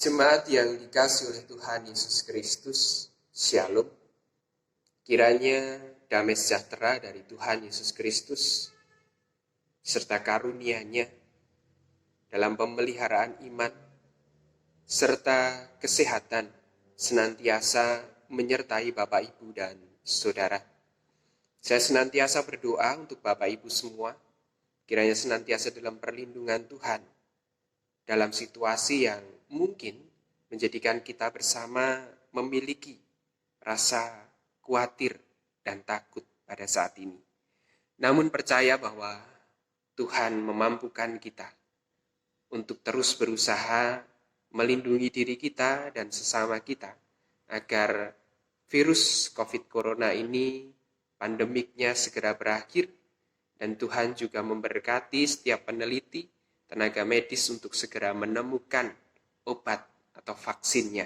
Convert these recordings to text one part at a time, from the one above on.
Jemaat yang dikasihi oleh Tuhan Yesus Kristus, Shalom. Kiranya damai sejahtera dari Tuhan Yesus Kristus serta karunia-Nya dalam pemeliharaan iman serta kesehatan senantiasa menyertai Bapak, Ibu, dan Saudara. Saya senantiasa berdoa untuk Bapak, Ibu semua, kiranya senantiasa dalam perlindungan Tuhan dalam situasi yang mungkin menjadikan kita bersama memiliki rasa khawatir dan takut pada saat ini. Namun percaya bahwa Tuhan memampukan kita untuk terus berusaha melindungi diri kita dan sesama kita agar virus COVID Corona ini pandemiknya segera berakhir, dan Tuhan juga memberkati setiap peneliti, tenaga medis untuk segera menemukan obat atau vaksinnya.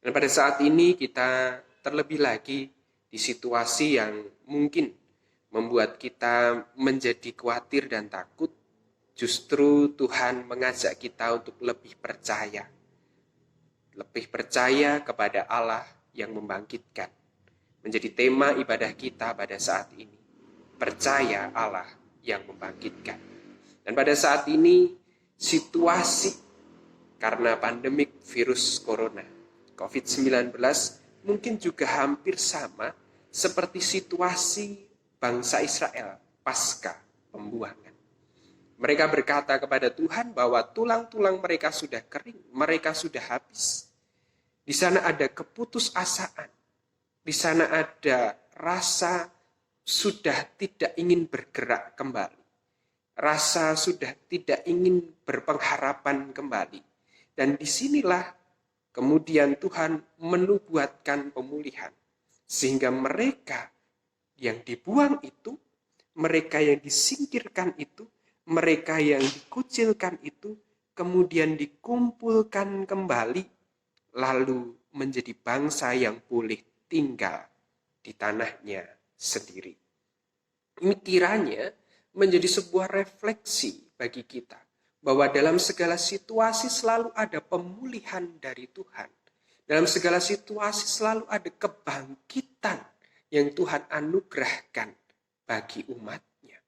Dan pada saat ini kita terlebih lagi di situasi yang mungkin membuat kita menjadi khawatir dan takut, justru Tuhan mengajak kita untuk lebih percaya kepada Allah yang membangkitkan. Menjadi tema ibadah kita pada saat ini, percaya Allah yang membangkitkan. Dan pada saat ini situasi karena pandemik virus corona COVID-19 mungkin juga hampir sama seperti situasi bangsa Israel pasca pembuangan. Mereka berkata kepada Tuhan bahwa tulang-tulang mereka sudah kering, mereka sudah habis. Di sana ada keputusasaan, di sana ada rasa sudah tidak ingin bergerak kembali. Rasa sudah tidak ingin berpengharapan kembali. Dan disinilah kemudian Tuhan menubuatkan pemulihan. Sehingga mereka yang dibuang itu, mereka yang disingkirkan itu, mereka yang dikucilkan itu, kemudian dikumpulkan kembali, lalu menjadi bangsa yang boleh tinggal di tanahnya sendiri. Ini kiranya menjadi sebuah refleksi bagi kita, bahwa dalam segala situasi selalu ada pemulihan dari Tuhan. Dalam segala situasi selalu ada kebangkitan yang Tuhan anugerahkan bagi umatnya.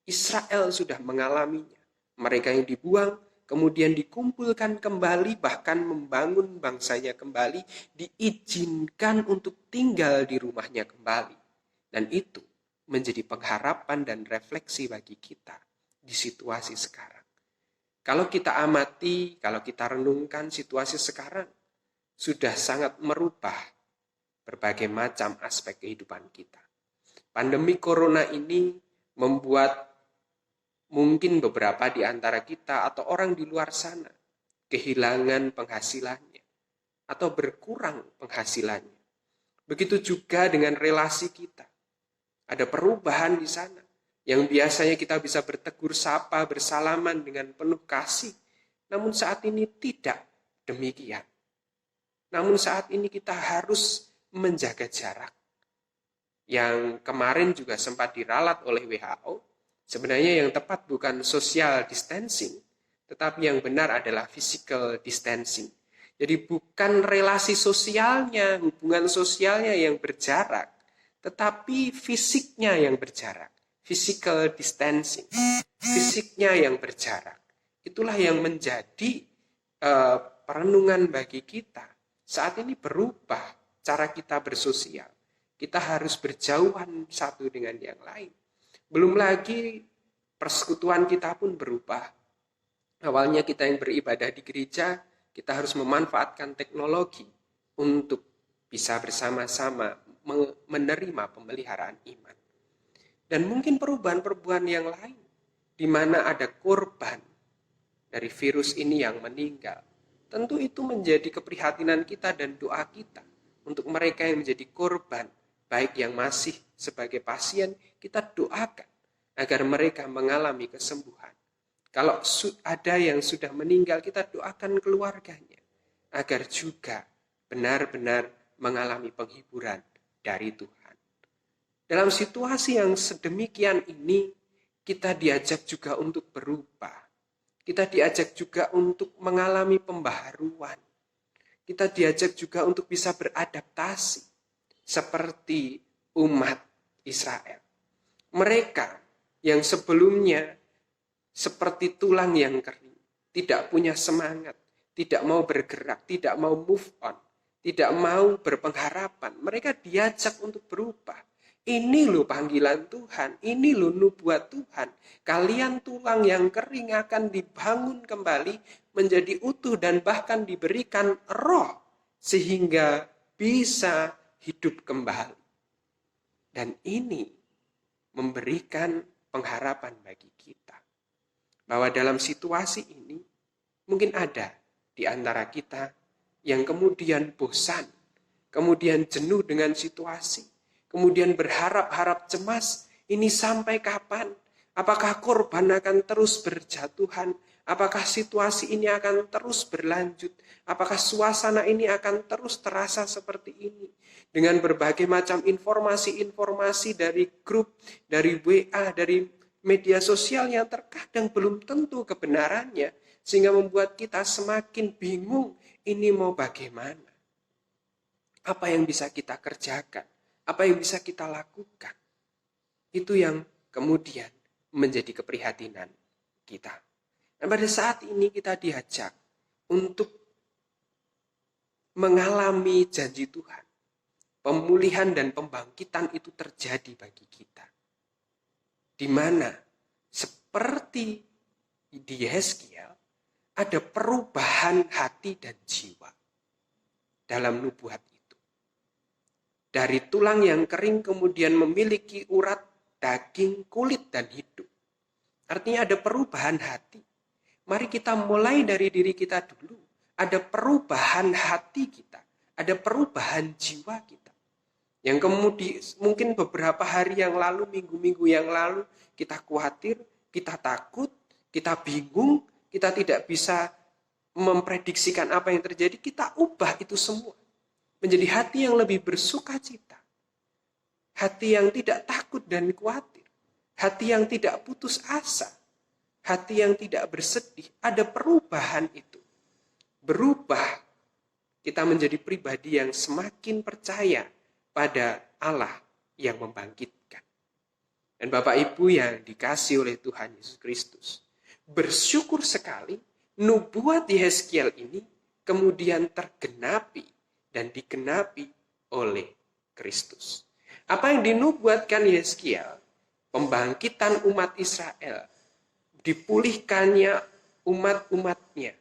Israel sudah mengalaminya. Mereka yang dibuang, kemudian dikumpulkan kembali, bahkan membangun bangsanya kembali, diizinkan untuk tinggal di rumahnya kembali. Dan itu menjadi pengharapan dan refleksi bagi kita di situasi sekarang. Kalau kita amati, kalau kita renungkan situasi sekarang, sudah sangat merubah berbagai macam aspek kehidupan kita. Pandemi corona ini membuat mungkin beberapa di antara kita atau orang di luar sana kehilangan penghasilannya atau berkurang penghasilannya. Begitu juga dengan relasi kita. Ada perubahan di sana. Yang biasanya kita bisa bertegur sapa, bersalaman dengan penuh kasih. Namun saat ini tidak demikian. Namun saat ini kita harus menjaga jarak. Yang kemarin juga sempat diralat oleh WHO, sebenarnya yang tepat bukan social distancing, tetapi yang benar adalah physical distancing. Jadi bukan relasi sosialnya, hubungan sosialnya yang berjarak, tetapi fisiknya yang berjarak. Physical distancing. Fisiknya yang berjarak. Itulah yang menjadi perenungan bagi kita. Saat ini berubah cara kita bersosial. Kita harus berjauhan satu dengan yang lain. Belum lagi persekutuan kita pun berubah. Awalnya kita yang beribadah di gereja, kita harus memanfaatkan teknologi untuk bisa bersama-sama menerima pemeliharaan iman. Dan mungkin perubahan-perubahan yang lain, di mana ada korban dari virus ini yang meninggal. Tentu itu menjadi keprihatinan kita dan doa kita untuk mereka yang menjadi korban, baik yang masih sebagai pasien, kita doakan agar mereka mengalami kesembuhan. Kalau ada yang sudah meninggal, kita doakan keluarganya agar juga benar-benar mengalami penghiburan dari Tuhan. Dalam situasi yang sedemikian ini, kita diajak juga untuk berubah. Kita diajak juga untuk mengalami pembaharuan. kita diajak juga untuk bisa beradaptasi seperti umat Israel. Mereka yang sebelumnya seperti tulang yang kering, tidak punya semangat, tidak mau bergerak, tidak mau move on, tidak mau berpengharapan. Mereka diajak untuk berubah. Ini loh panggilan Tuhan, ini loh nubuat Tuhan. Kalian tulang yang kering akan dibangun kembali menjadi utuh dan bahkan diberikan roh sehingga bisa hidup kembali. Dan ini memberikan pengharapan bagi kita. Bahwa dalam situasi ini mungkin ada di antara kita yang kemudian bosan, kemudian jenuh dengan situasi, kemudian berharap-harap cemas, ini sampai kapan? Apakah korban akan terus berjatuhan? Apakah situasi ini akan terus berlanjut? Apakah suasana ini akan terus terasa seperti ini? Dengan berbagai macam informasi-informasi dari grup, dari WA, dari media sosial yang terkadang belum tentu kebenarannya, sehingga membuat kita semakin bingung, ini mau bagaimana? Apa yang bisa kita kerjakan? Apa yang bisa kita lakukan? Itu yang kemudian menjadi keprihatinan kita. Dan pada saat ini kita diajak untuk mengalami janji Tuhan. Pemulihan dan pembangkitan itu terjadi bagi kita. Di mana seperti di Yeskiel ada perubahan hati dan jiwa dalam nubuat itu. Dari tulang yang kering kemudian memiliki urat, daging, kulit, dan hidup. Artinya ada perubahan hati. Mari kita mulai dari diri kita dulu. Ada perubahan hati kita. Ada perubahan jiwa kita. Yang kemudian mungkin beberapa hari yang lalu, minggu-minggu yang lalu, kita khawatir, kita takut, kita bingung, kita tidak bisa memprediksikan apa yang terjadi. Kita ubah itu semua. Menjadi hati yang lebih bersuka cita. Hati yang tidak takut dan khawatir. Hati yang tidak putus asa. Hati yang tidak bersedih. Ada perubahan itu. Berubah. Kita menjadi pribadi yang semakin percaya pada Allah yang membangkitkan. Dan Bapak Ibu yang dikasihi oleh Tuhan Yesus Kristus. Bersyukur sekali nubuat Yeskiel ini kemudian tergenapi dan digenapi oleh Kristus. Apa yang dinubuatkan Yeskiel, pembangkitan umat Israel, dipulihkannya umat-umatnya,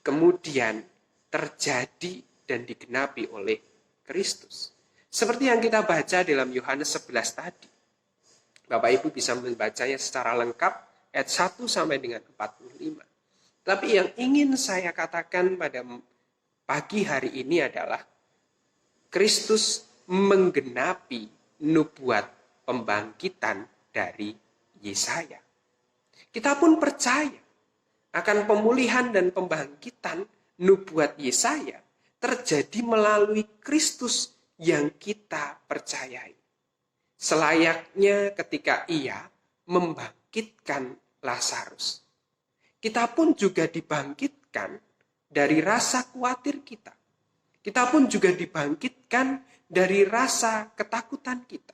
kemudian terjadi dan digenapi oleh Kristus. Seperti yang kita baca dalam Yohanes 11 tadi. Bapak Ibu bisa membacanya secara lengkap, ayat 1 sampai dengan 45. Tapi yang ingin saya katakan pada pagi hari ini adalah Kristus menggenapi nubuat pembangkitan dari Yesaya. Kita pun percaya akan pemulihan dan pembangkitan nubuat Yesaya terjadi melalui Kristus yang kita percayai. Selayaknya ketika ia membangkitkan Lazarus. Kita pun juga dibangkitkan dari rasa khawatir kita. Kita pun juga dibangkitkan dari rasa ketakutan kita.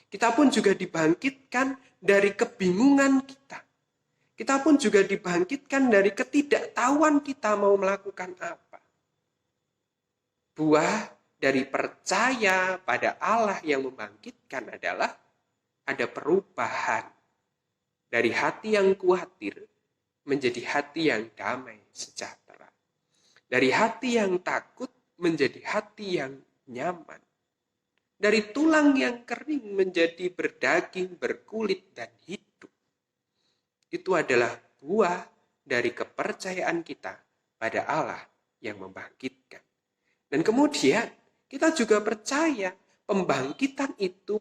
Kita pun juga dibangkitkan dari kebingungan kita. Kita pun juga dibangkitkan dari ketidaktahuan kita mau melakukan apa. Buah dari percaya pada Allah yang membangkitkan adalah ada perubahan dari hati yang khawatir menjadi hati yang damai sejahtera. Dari hati yang takut menjadi hati yang nyaman. Dari tulang yang kering menjadi berdaging, berkulit, dan hidup. Itu adalah buah dari kepercayaan kita pada Allah yang membangkitkan. Dan kemudian kita juga percaya pembangkitan itu,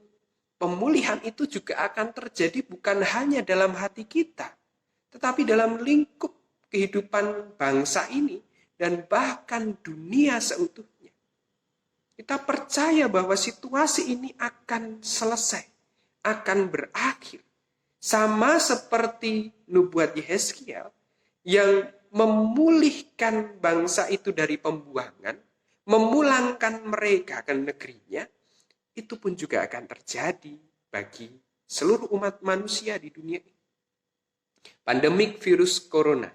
pemulihan itu juga akan terjadi bukan hanya dalam hati kita, tetapi dalam lingkup kehidupan bangsa ini dan bahkan dunia seutuhnya. Kita percaya bahwa situasi ini akan selesai, akan berakhir. Sama seperti nubuat Yeskiel yang memulihkan bangsa itu dari pembuangan, memulangkan mereka ke negerinya, itu pun juga akan terjadi bagi seluruh umat manusia di dunia ini. Pandemik virus corona,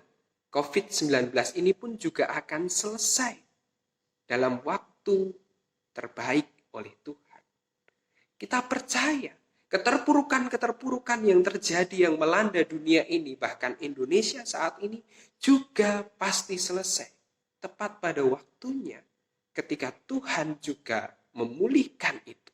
COVID-19 ini pun juga akan selesai dalam waktu terbaik oleh Tuhan. Kita percaya keterpurukan-keterpurukan yang terjadi yang melanda dunia ini, bahkan Indonesia saat ini, juga pasti selesai. Tepat pada waktunya ketika Tuhan juga memulihkan itu.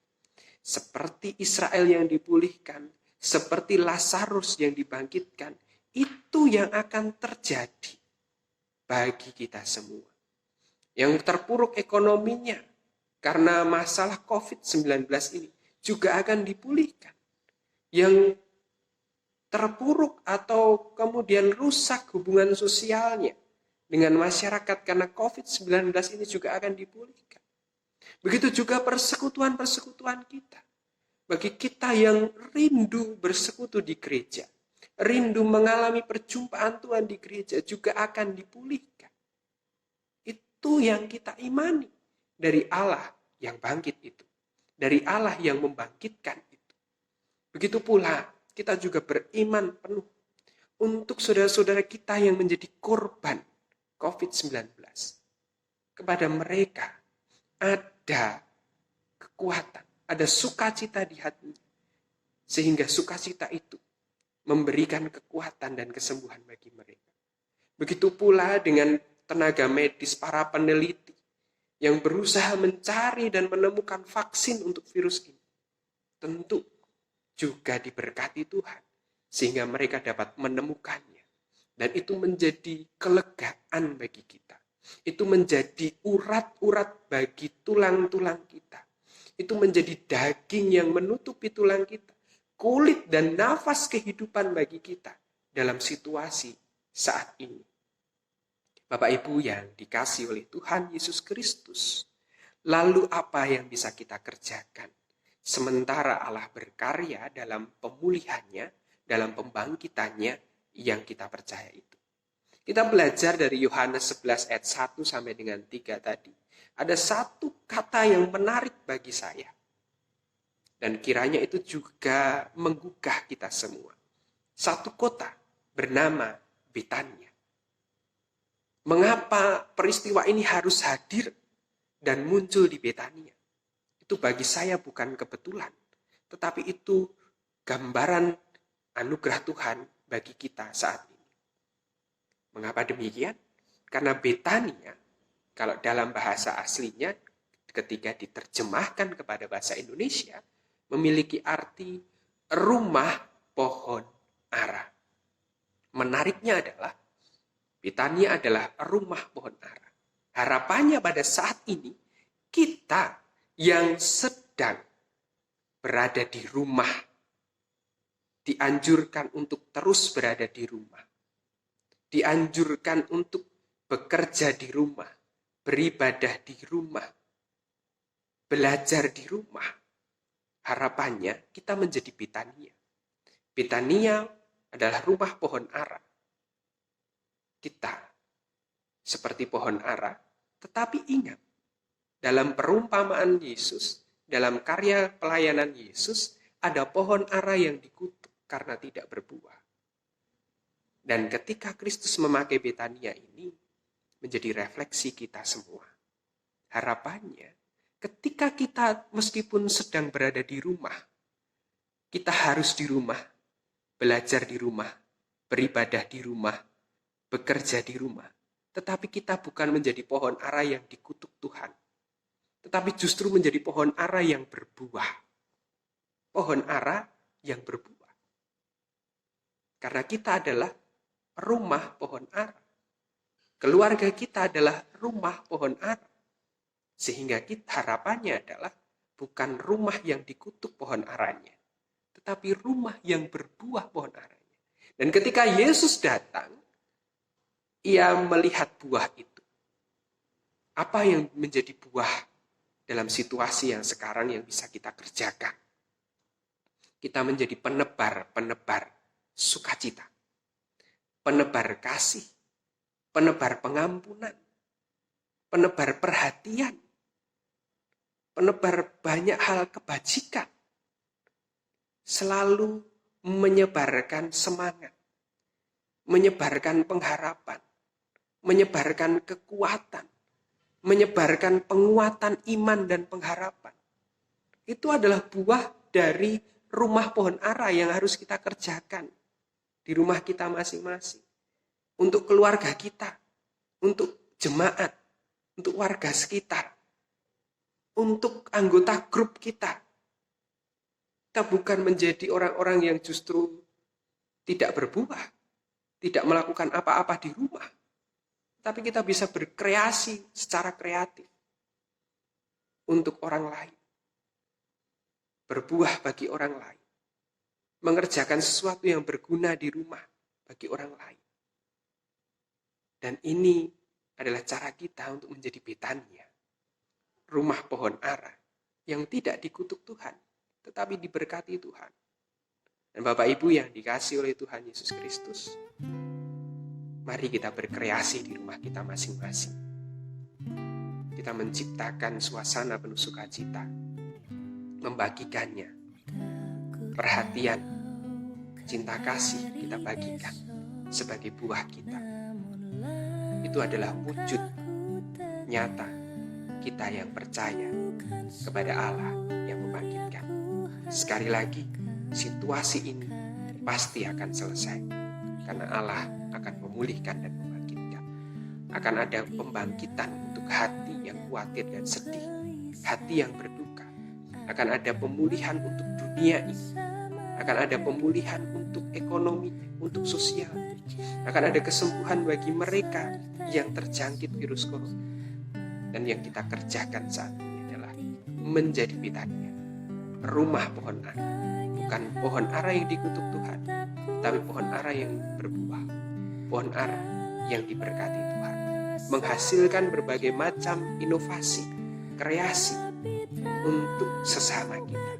Seperti Israel yang dipulihkan, seperti Lazarus yang dibangkitkan, itu yang akan terjadi bagi kita semua. Yang terpuruk ekonominya karena masalah COVID-19 ini juga akan dipulihkan. Yang terpuruk atau kemudian rusak hubungan sosialnya dengan masyarakat karena COVID-19 ini juga akan dipulihkan. Begitu juga persekutuan-persekutuan kita. Bagi kita yang rindu bersekutu di gereja, rindu mengalami perjumpaan Tuhan di gereja juga akan dipulihkan. Itu yang kita imani dari Allah yang bangkit itu. Dari Allah yang membangkitkan itu. Begitu pula kita juga beriman penuh untuk saudara-saudara kita yang menjadi korban COVID-19. Kepada mereka ada kekuatan, ada sukacita di hatinya. Sehingga sukacita itu memberikan kekuatan dan kesembuhan bagi mereka. Begitu pula dengan tenaga medis, para peneliti yang berusaha mencari dan menemukan vaksin untuk virus ini. Tentu juga diberkati Tuhan, sehingga mereka dapat menemukannya. Dan itu menjadi kelegaan bagi kita. Itu menjadi urat-urat bagi tulang-tulang kita. Itu menjadi daging yang menutupi tulang kita. Kulit dan nafas kehidupan bagi kita dalam situasi saat ini. Bapak Ibu yang dikasihi oleh Tuhan Yesus Kristus, lalu apa yang bisa kita kerjakan? Sementara Allah berkarya dalam pemulihannya, dalam pembangkitannya yang kita percaya itu. Kita belajar dari Yohanes 11 ayat 1 sampai dengan 3 tadi. Ada satu kata yang menarik bagi saya. Dan kiranya itu juga menggugah kita semua. Satu kota bernama Betania. Mengapa peristiwa ini harus hadir dan muncul di Betania? Itu bagi saya bukan kebetulan. Tetapi itu gambaran anugerah Tuhan bagi kita saat ini. Mengapa demikian? Karena Betania, kalau dalam bahasa aslinya, ketika diterjemahkan kepada bahasa Indonesia, memiliki arti rumah pohon ara. Menariknya adalah, Betania adalah rumah pohon ara. Harapannya pada saat ini, kita yang sedang berada di rumah, dianjurkan untuk terus berada di rumah. Dianjurkan untuk bekerja di rumah, beribadah di rumah, belajar di rumah. Harapannya kita menjadi Betania. Betania adalah rumah pohon ara. Kita seperti pohon ara, tetapi ingat, dalam perumpamaan Yesus, dalam karya pelayanan Yesus, ada pohon ara yang dikutuk karena tidak berbuah. Dan ketika Kristus memakai Betania ini, menjadi refleksi kita semua. Harapannya, ketika kita meskipun sedang berada di rumah, kita harus di rumah, belajar di rumah, beribadah di rumah, bekerja di rumah. Tetapi kita bukan menjadi pohon ara yang dikutuk Tuhan. Tetapi justru menjadi pohon ara yang berbuah. Pohon ara yang berbuah. Karena kita adalah rumah pohon ara. Keluarga kita adalah rumah pohon ara. Sehingga kita harapannya adalah bukan rumah yang dikutuk pohon aranya, tetapi rumah yang berbuah pohon aranya. Dan ketika Yesus datang, ia melihat buah itu. Apa yang menjadi buah dalam situasi yang sekarang yang bisa kita kerjakan? Kita menjadi penebar sukacita, penebar kasih, penebar pengampunan, penebar perhatian penebar banyak hal kebajikan, selalu menyebarkan semangat, menyebarkan pengharapan, menyebarkan kekuatan, menyebarkan penguatan iman dan pengharapan. Itu adalah buah dari rumah pohon ara yang harus kita kerjakan di rumah kita masing-masing. Untuk keluarga kita, untuk jemaat, untuk warga sekitar, untuk anggota grup kita. Kita bukan menjadi orang-orang yang justru tidak berbuah, tidak melakukan apa-apa di rumah. Tapi kita bisa berkreasi secara kreatif untuk orang lain. Berbuah bagi orang lain. Mengerjakan sesuatu yang berguna di rumah bagi orang lain. Dan ini adalah cara kita untuk menjadi Betania. Rumah pohon ara yang tidak dikutuk Tuhan, tetapi diberkati Tuhan. Dan Bapak Ibu yang dikasihi oleh Tuhan Yesus Kristus, mari kita berkreasi di rumah kita masing-masing. Kita menciptakan suasana penuh sukacita, membagikannya. Perhatian, cinta kasih kita bagikan sebagai buah kita. Itu adalah wujud nyata kita yang percaya kepada Allah yang membangkitkan. Sekali lagi, situasi ini pasti akan selesai karena Allah akan memulihkan dan membangkitkan. Akan ada pembangkitan untuk hati yang khawatir dan sedih, hati yang berduka. Akan ada pemulihan untuk dunia ini. Akan ada pemulihan untuk ekonomi, untuk sosial. Akan ada kesembuhan bagi mereka yang terjangkit virus corona. Dan yang kita kerjakan saat ini adalah menjadi Betania, rumah pohon ara. Bukan pohon ara yang dikutuk Tuhan, tapi pohon ara yang berbuah. Pohon ara yang diberkati Tuhan. Menghasilkan berbagai macam inovasi, kreasi untuk sesama kita.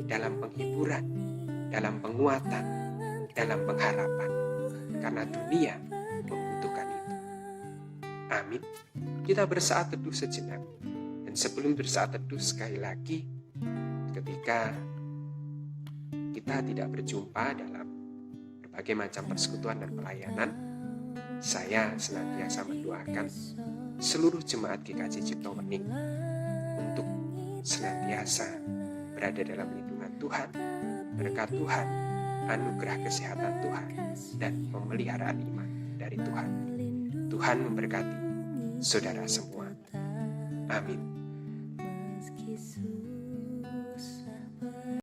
Dalam penghiburan, dalam penguatan, dalam pengharapan. Karena dunia membutuhkan itu. Amin. Kita bersaat teduh sejenak. Dan sebelum bersaat teduh sekali lagi, ketika kita tidak berjumpa dalam berbagai macam persekutuan dan pelayanan, saya senantiasa mendoakan seluruh jemaat GKJ Cipto Wening untuk senantiasa berada dalam lindungan Tuhan, berkat Tuhan, anugerah kesehatan Tuhan, dan pemeliharaan iman dari Tuhan. Tuhan memberkati saudara semua. Amin.